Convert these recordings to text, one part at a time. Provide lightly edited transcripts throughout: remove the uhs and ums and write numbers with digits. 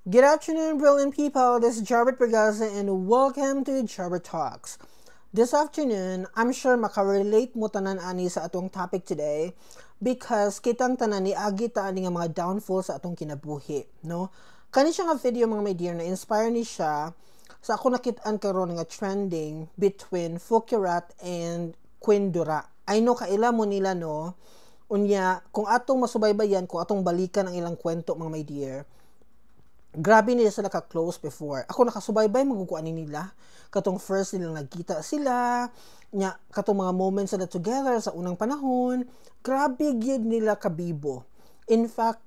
Good afternoon, brilliant people. This is Jarbert Pergaza and welcome to Jarbert Talks. This afternoon, I'm sure makarelate mo tanan ani sa atong topic today because kitang tanan ni agi ta ani nga mga downfall sa atong kinabuhi, no? Kani siya nga video mga my dear na inspire ni siya sa ako nakit-an karon nga trending between Fukurat and Queen Dura. I know kaila mo nila no. Unya kung atong masubaybayan, kung atong balikan ang ilang kwento mga my dear, grabe nila sila ka-close before. Ako nakasubaybay, magukuan nila. Katong first nilang nagkita sila, nya katong mga moments sila together sa unang panahon, grabe gyud nila kabibo. In fact,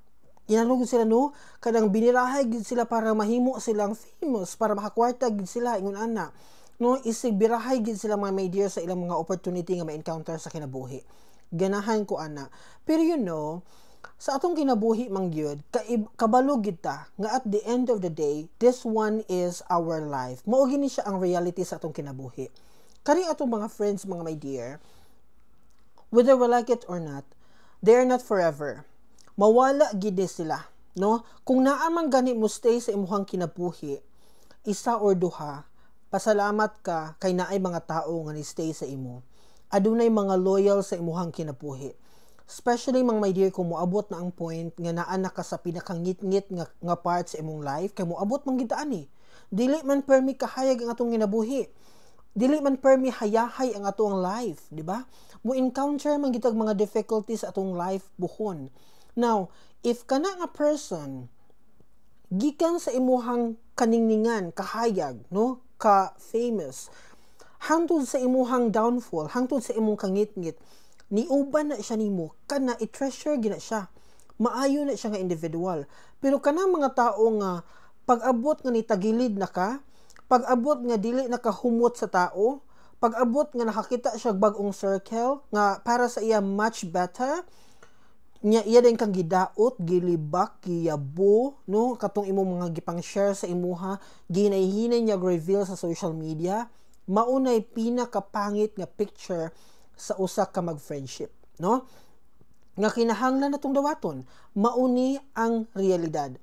inalugod sila no, kadang binirahay gyud sila para mahimo silang famous, para makakwarta gyud sila ingon ana. No, isig birahay gyud sila mga my dear sa ilang mga opportunity nga ma-encounter sa kinabuhi. Ganahan ko ana. Pero you know, sa atong kinabuhi mang gyud, kabalo gid ta nga at the end of the day, this one is our life. Mao gini siya ang reality sa atong kinabuhi. Kani atong mga friends mga my dear, whether we like it or not, they are not forever. Mawala gid sila, no? Kung naa man gani mo stay sa imuhang kinabuhi, isa or duha, pasalamat ka kay naay mga tao nga ni stay sa imo. Adunay mga loyal sa imuhang kinabuhi. Especially mga my dear, kung moabot na ang point nga naa ka sa pinakangit-ngit nga part sa imong life, kay moabot man gid ani. Dili man permi kahayag ang atong ginabuhi. Dili man permi hayahay ang atong life, di ba? Mo encounter man gitag mga difficulties sa atong life buhon. Now, if kana nga person gikan sa imuhang kaningningan, kahayag, no? Ka famous, hangtod sa imuhang downfall, hangtod sa imong kangit-ngit, niuban na siya nimo, kana i-treasure gina siya. Maayo na siya nga individual. Pero kana mga tao nga pag-abot nga nitagilid na ka, pag-abot nga dili nakahumot sa tao, pag-abot nga nakakita siya bag-ong circle nga para sa iya much better, nya iya din kang gidaot, gilibak, giyabo, no? Katong imong mga gipang share sa imuha, ginayhinay niya reveal sa social media, maunay pinakapangit nga picture sa usa ka mag-friendship, no? Nga kinahanglan natong dawaton, mauni ang realidad.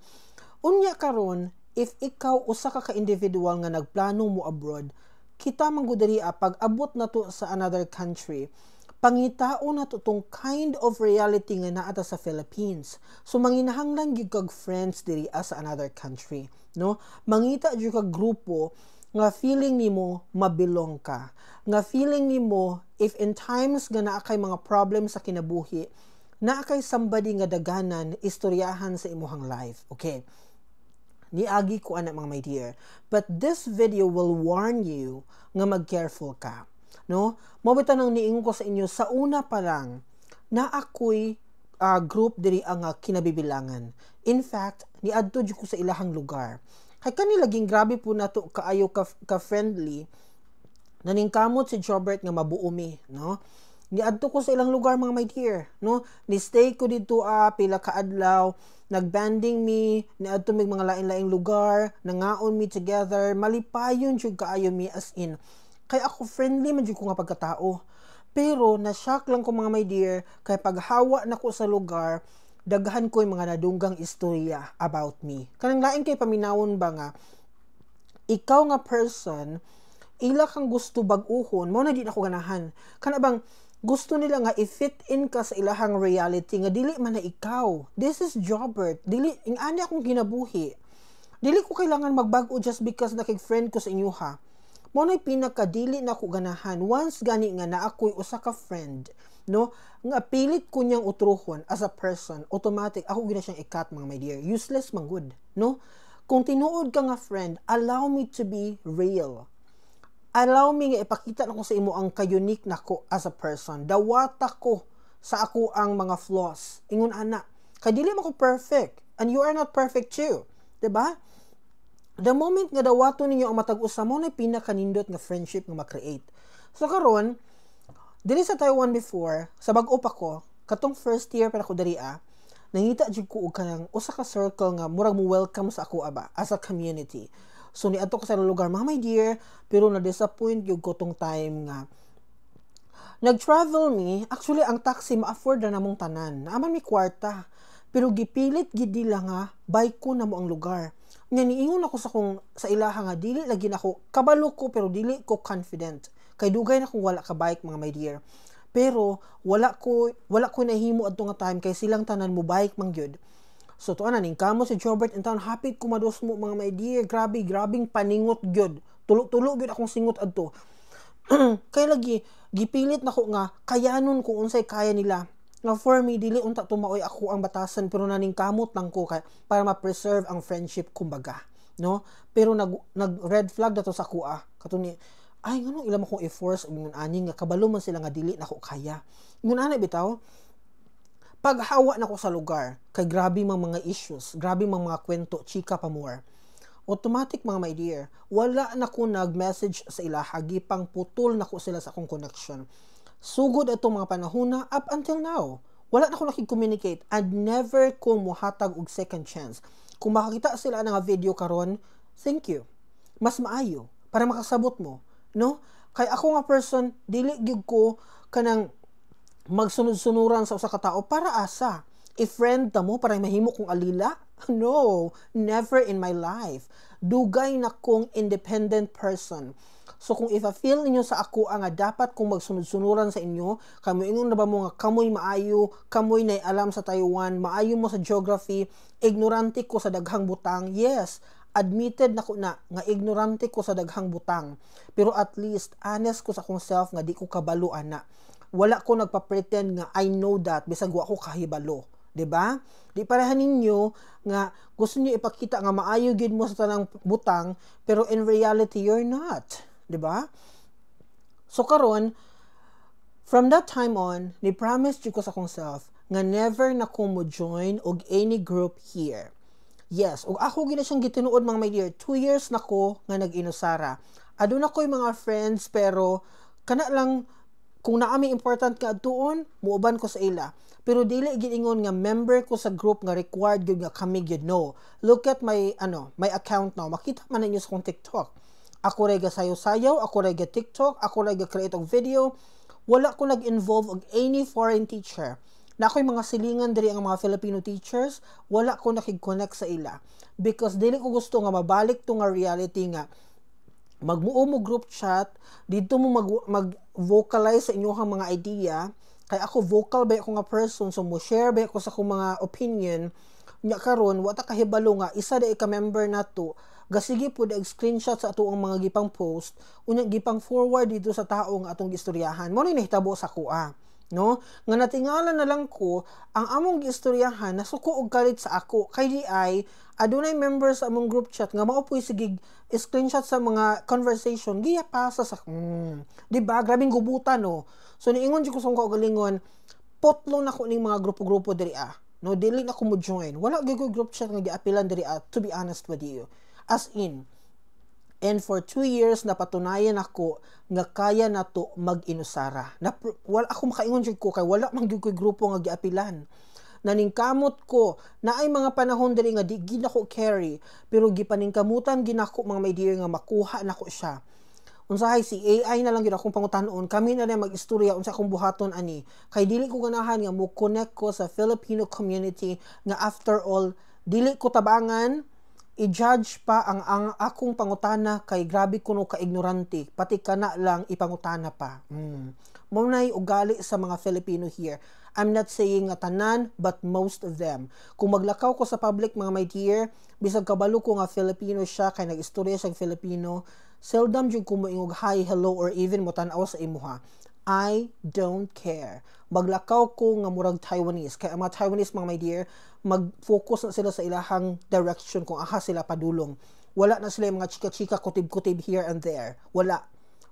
Unya karon, if ikaw usa ka individual nga nagplano mo abroad, kita man gud diri pag-abot nato sa another country, pangitao nato tong kind of reality nga naa ta sa Philippines. So manginahanglan gyud kag friends diri sa another country, no? Mangita gyud kag grupo nga feeling nimo mabilong ka, nga feeling nimo if in times nga naa kay mga problems sa kinabuhi, naa kay somebody nga daganan istoryahan sa imuhang life. Okay, niagi ko ana mga my dear, but this video will warn you nga mag-careful ka, no? Mabitan ang niingon ko sa inyo sa una pa lang na ako'y group diri ang kinabibilangan. In fact, niadto jud ko sa ilahang lugar. Kay kani laging grabe po nato kaayo ka friendly, naningkamot si Jobert nga mabuumi, no? Niadto ko sa ilang lugar mga my dear, no? Ni stay ko dito pila ka adlaw, nagbanding me, niadto mig mga lain-laing lugar, nangaon me together, malipayon jud kaayo mi as in. Kay ako friendly man jud ko nga pagkatao. Pero na-shock lang ko mga my dear kay paghawa nako sa lugar, daghan ko yung mga nadunggang istorya about me. Kanang lain kay paminawon ba nga, ikaw nga person, ila kang gusto bag-uhon, mo na di ako ganahan. Kana bang, gusto nila nga i-fit in ka sa ilahang reality, nga dili man na ikaw. This is Jobert. Dili, ingani akong ginabuhi. Dili ko kailangan magbago just because nakig-friend ko sa inyo ha. Mo na'y pinaka-dili na ako ganahan. Once gani nga na ako'y usa ka friend, no, nga pilit ko niyang utruhon as a person, automatic ako gina siyang ikat mga my dear. Useless man good, no? Kung tinuod ka nga friend, allow me to be real. Allow me nga ipakita nako sa imo ang ka-unique nako as a person. Dawata ko sa ako ang mga flaws. Ingon ana, kay dili man ko perfect and you are not perfect too, 'di ba? The moment nga dawato ninyo ang matag-usa mo na pinaka-nindot nga friendship nga ma-create. So karon, dili sa Taiwan before, sa bag-o pa ko, katong first year para ko diri nangita jud ko og kanang usa ka circle nga murag mo welcome sa ako as a community. So niadto ko sa lugar mga my dear, pero na-disappoint gyud ko tong time nga nag-travel me, actually ang taxi ma-afford na namong tanan. Naaman mi kwarta. Pero gipilit gid nila nga bike ko na mo ang lugar. Nya niingon ako sa ilaha nga dili lagi nako kabalo ko pero dili ko confident. Kay dugay na kung wala ka bike mga my dear. Pero wala ko nahimo adto nga time kay silang tanan mo bike man gyud. So to ning kamo si Jobert in town hapit kumados mo mga my dear, grabing paningot gyud. Tulo gyud akong singot adto. Kay lagi gipilit nako nga kayanon kung unsay kaya nila. Nga for me dili unta tumaoy ako ang batasan pero naning kamot lang ko para ma-preserve ang friendship kumbaga, no? Pero nag red flag dato sa kuha. Katuni ay ngano ila mo kong i-force ingon ani nga kabalo man sila nga dili nako kaya. Ingon ana bitaw paghawa nako sa lugar kay grabe mga issues, grabe mga kwento, chika pa more. Automatic mga my dear, wala na ko nag-message sa ilaha, gipang putol na ko sila sa akong connection. Sugod atong mga panahona up until now. Wala na ko nakig-communicate and never ko muhatag og second chance. Kung makakita sila nga video karon, thank you. Mas maayo para makasabot mo, no? Kay ako nga person, dili gyud ko kanang magsunod-sunuran sa usa ka tawo para asa. I-friend ta mo para mahimo kong alila? No, never in my life. Dugay na kong independent person. So kung if-feel ninyo sa ako nga dapat kong magsunod-sunuran sa inyo, kamoy ingon na ba mo nga kamoy maayo, kamoy nay alam sa Taiwan, maayo mo sa geography, ignorante ko sa daghang butang. Yes, admitted na ko na nga ignorante ko sa daghang butang. Pero at least honest ko sa akong self nga di ko kabalo ana. Wala ko nagpa-pretend nga I know that bisag wa ko kahibalo. 'Di ba? Di pareha ninyo nga gusto niyo ipakita nga maayo gid mo sa tanang butang pero in reality you're not, 'di ba? So karon from that time on, ni promise ko sa akong self nga never na ko mo join og any group here. Yes, ug ako gina siyang gitinuod mga my dear, 2 years na ko nga nag-inusara. Aduna ko'y mga friends pero kana lang kung naami important ka adtuon, muuban ko sa ila. Pero dili gid ingon nga member ko sa group nga required gyud nga kami gyud, no. Look at my my account now. Makita man ninyo sa kong TikTok. Ako ray ga sayo-sayaw, ako ray ga TikTok, ako ray ga create og video. Wala ko nag-involve og any foreign teacher. Na ako'y mga silingan diri ang mga Filipino teachers, wala ko nakig-connect sa ila because dili ko gusto nga mabalik to nga reality nga magmuo mo group chat, dito mo mag-vocalize sa inyong mga idea. Kay ako vocal ba ako nga person, so mo share ba ako sa akong mga opinion nya karon wata kahibalo nga isa da ka member nato gasige pud og screenshot sa ato ang mga gipang post unya gipang forward dito sa tao nga atong gistoryahan mo ni nahitabo sa kuha, no? Nga natingala na lang ko ang among gistoryahan nasuko og kalit sa ako kay di ay adunay members sa among group chat nga mao puy sige screenshot sa mga conversation giya pasa sa di ba grabing gubutan, no? So niingon jud ko sa kaugalingon potlo na ko ning mga grupo-grupo diri no, dili na ko mo join, wala gyud ko group chat nga giapilan diri to be honest with you, as in. And for 2 years napatunayan ako nga kaya nato mag-inusara na wala ako makaingon jud ko kay wala man gyud ko grupo nga giapilan. Naningkamot ko na ay mga panahon diri nga di gid ako carry pero gipaningkamutan ginako mga my dear nga makuha nako siya. Unsahay si AI na lang gyud akong pangutanon, kami na mag-istorya unsa akong buhaton ani kay dili ko ganahan nga mo connect ko sa Filipino community nga after all dili ko tabangan i-judge pa ang akong pangutana kay grabe kuno ka ignorante pati kana lang ipangutana pa. Mao nay ugali sa mga Filipino here. I'm not saying nga tanan but most of them. Kung maglakaw ko sa public mga my dear, bisag kabalo ko nga Filipino siya kay nag-istorya siyang Filipino, seldom jud ko moingog hi, hello or even mo tan-aw sa imuha. I don't care. Maglakaw ko nga murag Taiwanese. Kaya ang mga Taiwanese mga my dear, mag-focus na sila sa ilahang direction kung aha sila padulong. Wala na sila yung mga chika-chika, kutib-kutib here and there. Wala.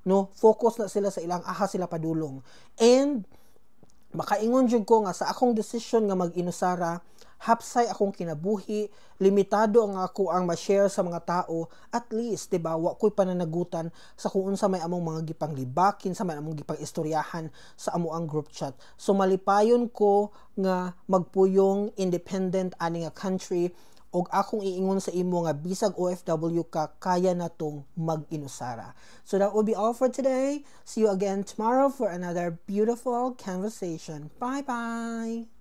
No? Focus na sila sa ilang aha sila padulong. And makaingon jud ko nga sa akong decision nga mag-inusara, hapsay akong kinabuhi, limitado ang ako ang ma-share sa mga tao, at least, diba, wa ko'y pananagutan sa kung unsa may among mga gipang libakin, sa may among gipang istoryahan sa amo ang group chat. So, malipayon ko nga magpuyong independent ani nga country, og akong iingon sa imo nga bisag OFW ka, kaya na tong mag-inusara. So, that will be all for today. See you again tomorrow for another beautiful conversation. Bye-bye!